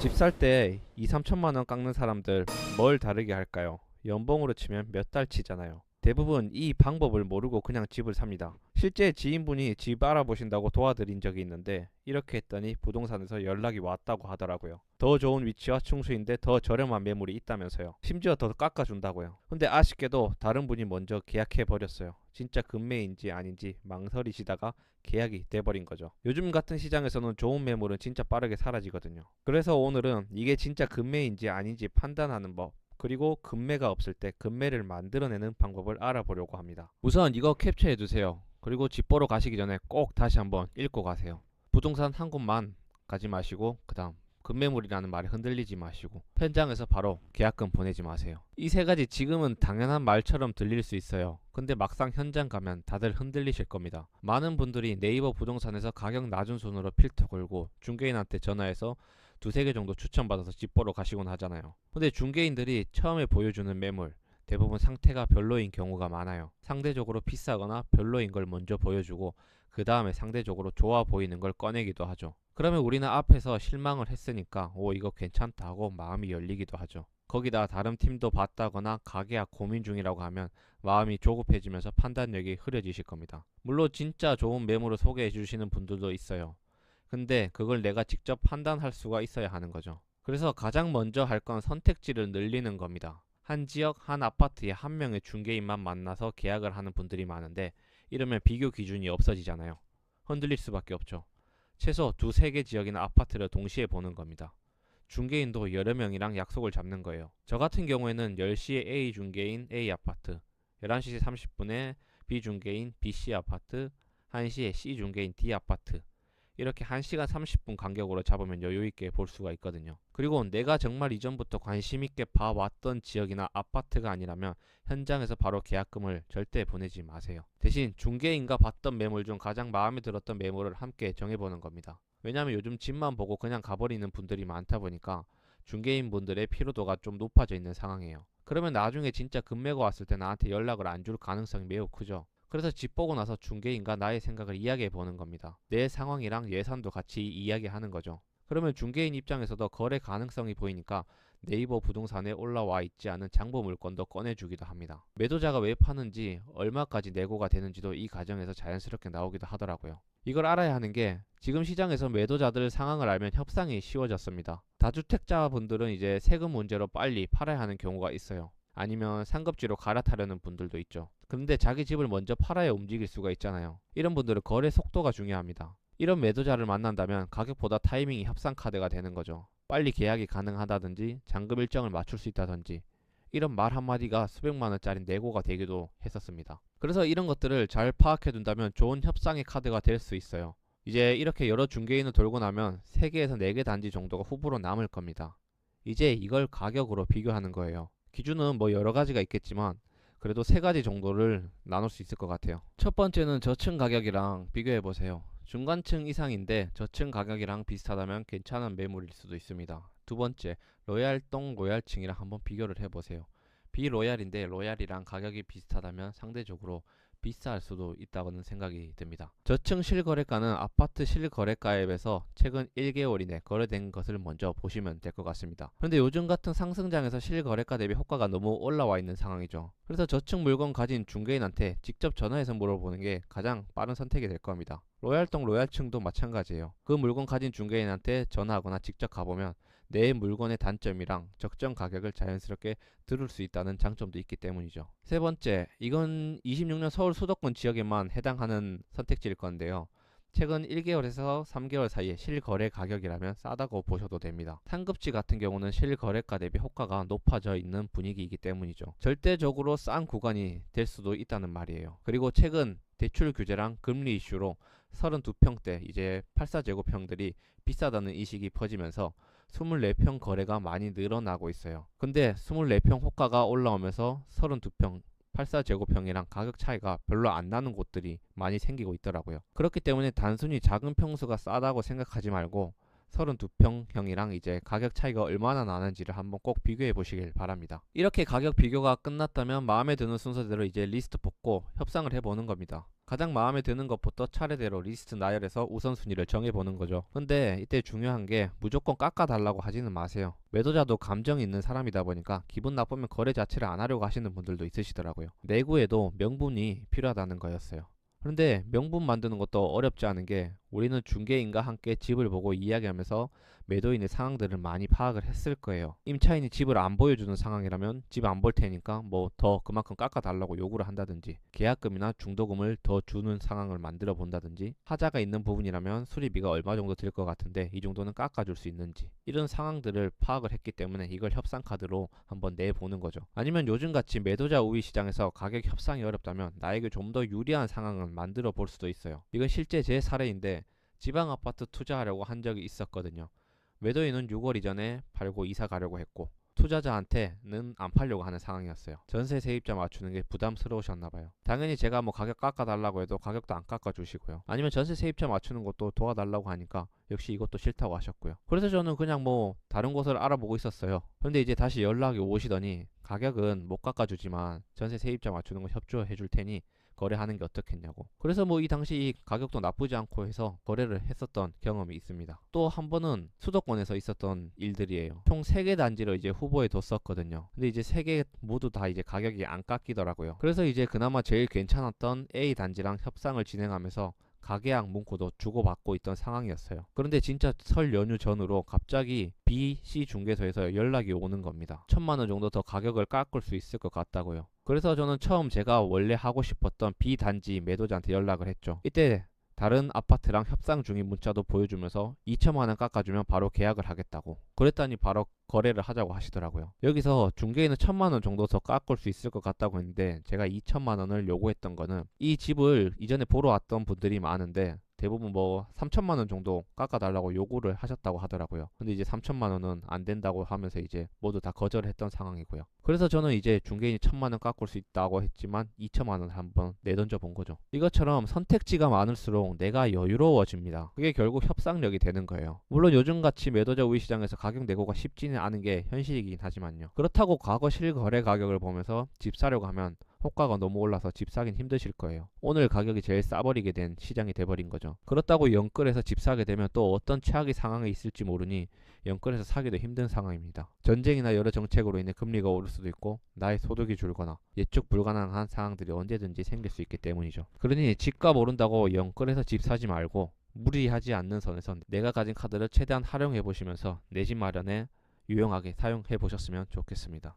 집 살 때 2, 3천만 원 깎는 사람들 뭘 다르게 할까요? 연봉으로 치면 몇 달 치잖아요. 대부분 이 방법을 모르고 그냥 집을 삽니다. 실제 지인분이 집 알아보신다고 도와드린 적이 있는데 이렇게 했더니 부동산에서 연락이 왔다고 하더라고요. 더 좋은 위치와 충수인데 더 저렴한 매물이 있다면서요. 심지어 더 깎아준다고요. 근데 아쉽게도 다른 분이 먼저 계약해 버렸어요. 진짜 금매인지 아닌지 망설이시다가 계약이 돼버린 거죠. 요즘 같은 시장에서는 좋은 매물은 진짜 빠르게 사라지거든요. 그래서 오늘은 이게 진짜 금매인지 아닌지 판단하는 법, 그리고 금매가 없을 때 금매를 만들어내는 방법을 알아보려고 합니다. 우선 이거 캡처해 두세요. 그리고 집 보러 가시기 전에 꼭 다시 한번 읽고 가세요. 부동산 한 곳만 가지 마시고 그 다음 금매물이라는 말에 흔들리지 마시고 현장에서 바로 계약금 보내지 마세요. 이 세 가지 지금은 당연한 말처럼 들릴 수 있어요. 근데 막상 현장 가면 다들 흔들리실 겁니다. 많은 분들이 네이버 부동산에서 가격 낮은 순으로 필터 걸고 중개인한테 전화해서 두세 개 정도 추천받아서 집 보러 가시곤 하잖아요. 근데 중개인들이 처음에 보여주는 매물 대부분 상태가 별로인 경우가 많아요. 상대적으로 비싸거나 별로인 걸 먼저 보여주고 그 다음에 상대적으로 좋아 보이는 걸 꺼내기도 하죠. 그러면 우리는 앞에서 실망을 했으니까 오 이거 괜찮다 하고 마음이 열리기도 하죠. 거기다 다른 팀도 봤다거나 가계약 고민 중이라고 하면 마음이 조급해지면서 판단력이 흐려지실 겁니다. 물론 진짜 좋은 매물을 소개해 주시는 분들도 있어요. 근데 그걸 내가 직접 판단할 수가 있어야 하는 거죠. 그래서 가장 먼저 할 건 선택지를 늘리는 겁니다. 한 지역, 한 아파트에 한 명의 중개인만 만나서 계약을 하는 분들이 많은데 이러면 비교 기준이 없어지잖아요. 흔들릴 수밖에 없죠. 최소 두세 개 지역이나 아파트를 동시에 보는 겁니다. 중개인도 여러 명이랑 약속을 잡는 거예요. 저 같은 경우에는 10시에 A 중개인 A 아파트, 11시 30분에 B 중개인 BC 아파트, 1시에 C 중개인 D 아파트, 이렇게 1시간 30분 간격으로 잡으면 여유있게 볼 수가 있거든요. 그리고 내가 정말 이전부터 관심있게 봐왔던 지역이나 아파트가 아니라면 현장에서 바로 계약금을 절대 보내지 마세요. 대신 중개인과 봤던 매물 중 가장 마음에 들었던 매물을 함께 정해보는 겁니다. 왜냐하면 요즘 집만 보고 그냥 가버리는 분들이 많다 보니까 중개인 분들의 피로도가 좀 높아져 있는 상황이에요. 그러면 나중에 진짜 금매가 왔을 때 나한테 연락을 안 줄 가능성이 매우 크죠. 그래서 집 보고 나서 중개인과 나의 생각을 이야기해 보는 겁니다. 내 상황이랑 예산도 같이 이야기하는 거죠. 그러면 중개인 입장에서도 거래 가능성이 보이니까 네이버 부동산에 올라와 있지 않은 장부 물건도 꺼내주기도 합니다. 매도자가 왜 파는지 얼마까지 내고가 되는지도 이 과정에서 자연스럽게 나오기도 하더라고요. 이걸 알아야 하는 게 지금 시장에서 매도자들 상황을 알면 협상이 쉬워졌습니다. 다주택자분들은 이제 세금 문제로 빨리 팔아야 하는 경우가 있어요. 아니면 상급지로 갈아타려는 분들도 있죠. 그런데 자기 집을 먼저 팔아야 움직일 수가 있잖아요. 이런 분들은 거래 속도가 중요합니다. 이런 매도자를 만난다면 가격보다 타이밍이 협상 카드가 되는 거죠. 빨리 계약이 가능하다든지 잔금 일정을 맞출 수 있다든지 이런 말 한마디가 수백만 원짜리 내고가 되기도 했었습니다. 그래서 이런 것들을 잘 파악해 둔다면 좋은 협상의 카드가 될 수 있어요. 이제 이렇게 여러 중개인을 돌고 나면 3개에서 4개 단지 정도가 후보로 남을 겁니다. 이제 이걸 가격으로 비교하는 거예요. 기준은 뭐 여러 가지가 있겠지만 그래도 3가지 정도를 나눌 수 있을 것 같아요. 첫 번째는 저층 가격이랑 비교해 보세요. 중간층 이상인데 저층 가격이랑 비슷하다면 괜찮은 매물일 수도 있습니다. 두 번째, 로얄동 로얄층이랑 한번 비교를 해보세요. 비로얄인데 로얄이랑 가격이 비슷하다면 상대적으로 비쌀 수도 있다고는 생각이 듭니다. 저층 실거래가는 아파트 실거래가에 비해서 최근 1개월 이내 거래된 것을 먼저 보시면 될 것 같습니다. 그런데 요즘 같은 상승장에서 실거래가 대비 호가가 너무 올라와 있는 상황이죠. 그래서 저층 물건 가진 중개인한테 직접 전화해서 물어보는 게 가장 빠른 선택이 될 겁니다. 로얄동 로얄층도 마찬가지예요. 그 물건 가진 중개인한테 전화하거나 직접 가보면 내 물건의 단점이랑 적정 가격을 자연스럽게 들을 수 있다는 장점도 있기 때문이죠. 세 번째, 이건 26년 서울 수도권 지역에만 해당하는 선택지일 건데요. 최근 1개월에서 3개월 사이에 실거래 가격이라면 싸다고 보셔도 됩니다. 상급지 같은 경우는 실거래가 대비 호가가 높아져 있는 분위기이기 때문이죠. 절대적으로 싼 구간이 될 수도 있다는 말이에요. 그리고 최근 대출 규제랑 금리 이슈로 32평대 이제 84제곱평들이 비싸다는 인식이 퍼지면서 24평 거래가 많이 늘어나고 있어요. 근데 24평 호가가 올라오면서 32평 84제곱평이랑 가격 차이가 별로 안 나는 곳들이 많이 생기고 있더라고요. 그렇기 때문에 단순히 작은 평수가 싸다고 생각하지 말고 32평형이랑 이제 가격 차이가 얼마나 나는지를 한번 꼭 비교해 보시길 바랍니다. 이렇게 가격 비교가 끝났다면 마음에 드는 순서대로 이제 리스트 뽑고 협상을 해보는 겁니다. 가장 마음에 드는 것부터 차례대로 리스트 나열해서 우선순위를 정해보는 거죠. 근데 이때 중요한 게 무조건 깎아달라고 하지는 마세요. 매도자도 감정이 있는 사람이다 보니까 기분 나쁘면 거래 자체를 안 하려고 하시는 분들도 있으시더라고요. 내구에도 명분이 필요하다는 거였어요. 그런데 명분 만드는 것도 어렵지 않은 게 우리는 중개인과 함께 집을 보고 이야기하면서 매도인의 상황들을 많이 파악을 했을 거예요. 임차인이 집을 안 보여주는 상황이라면 집 안 볼 테니까 뭐 더 그만큼 깎아달라고 요구를 한다든지, 계약금이나 중도금을 더 주는 상황을 만들어 본다든지, 하자가 있는 부분이라면 수리비가 얼마 정도 들 것 같은데 이 정도는 깎아줄 수 있는지, 이런 상황들을 파악을 했기 때문에 이걸 협상카드로 한번 내보는 거죠. 아니면 요즘같이 매도자 우위 시장에서 가격 협상이 어렵다면 나에게 좀 더 유리한 상황을 만들어 볼 수도 있어요. 이건 실제 제 사례인데 지방 아파트 투자하려고 한 적이 있었거든요. 매도인은 6월 이전에 팔고 이사 가려고 했고 투자자한테는 안 팔려고 하는 상황이었어요. 전세 세입자 맞추는 게 부담스러우셨나봐요. 당연히 제가 뭐 가격 깎아달라고 해도 가격도 안 깎아주시고요. 아니면 전세 세입자 맞추는 것도 도와달라고 하니까 역시 이것도 싫다고 하셨고요. 그래서 저는 그냥 뭐 다른 곳을 알아보고 있었어요. 근데 이제 다시 연락이 오시더니 가격은 못 깎아주지만 전세 세입자 맞추는 거 협조해 줄 테니 거래하는 게 어떻겠냐고. 그래서 뭐 이 당시 이 가격도 나쁘지 않고 해서 거래를 했었던 경험이 있습니다. 또 한 번은 수도권에서 있었던 일들이에요. 총 3개 단지를 이제 후보에 뒀었거든요. 근데 이제 3개 모두 다 이제 가격이 안 깎이더라고요. 그래서 이제 그나마 제일 괜찮았던 A 단지랑 협상을 진행하면서 가계약 문구도 주고받고 있던 상황이었어요. 그런데 진짜 설 연휴 전후로 갑자기 B, C 중개소에서 연락이 오는 겁니다. 1,000만 원 정도 더 가격을 깎을 수 있을 것 같다고요. 그래서 저는 처음 제가 원래 하고 싶었던 B 단지 매도자한테 연락을 했죠. 이때 다른 아파트랑 협상 중인 문자도 보여주면서 2천만 원 깎아주면 바로 계약을 하겠다고. 그랬더니 바로 거래를 하자고 하시더라고요. 여기서 중개인은 1,000만 원 정도 더 깎을 수 있을 것 같다고 했는데 제가 2천만 원을 요구했던 거는 이 집을 이전에 보러 왔던 분들이 많은데 대부분 뭐 3천만 원 정도 깎아달라고 요구를 하셨다고 하더라고요. 근데 이제 3천만 원은 안 된다고 하면서 이제 모두 다 거절했던 상황이고요. 그래서 저는 이제 중개인이 1,000만 원 깎을 수 있다고 했지만 2천만 원을 한번 내던져 본 거죠. 이것처럼 선택지가 많을수록 내가 여유로워집니다. 그게 결국 협상력이 되는 거예요. 물론 요즘같이 매도자 우위 시장에서 가격 내고가 쉽지는 않은 게 현실이긴 하지만요. 그렇다고 과거 실거래 가격을 보면서 집 사려고 하면 호가가 너무 올라서 집 사긴 힘드실 거예요. 오늘 가격이 제일 싸버리게 된 시장이 돼버린 거죠. 그렇다고 영끌에서 집 사게 되면 또 어떤 최악의 상황이 있을지 모르니 영끌에서 사기도 힘든 상황입니다. 전쟁이나 여러 정책으로 인해 금리가 오를 수도 있고 나의 소득이 줄거나 예측 불가능한 상황들이 언제든지 생길 수 있기 때문이죠. 그러니 집값 오른다고 영끌에서 집 사지 말고 무리하지 않는 선에서 내가 가진 카드를 최대한 활용해 보시면서 내 집 마련에 유용하게 사용해 보셨으면 좋겠습니다.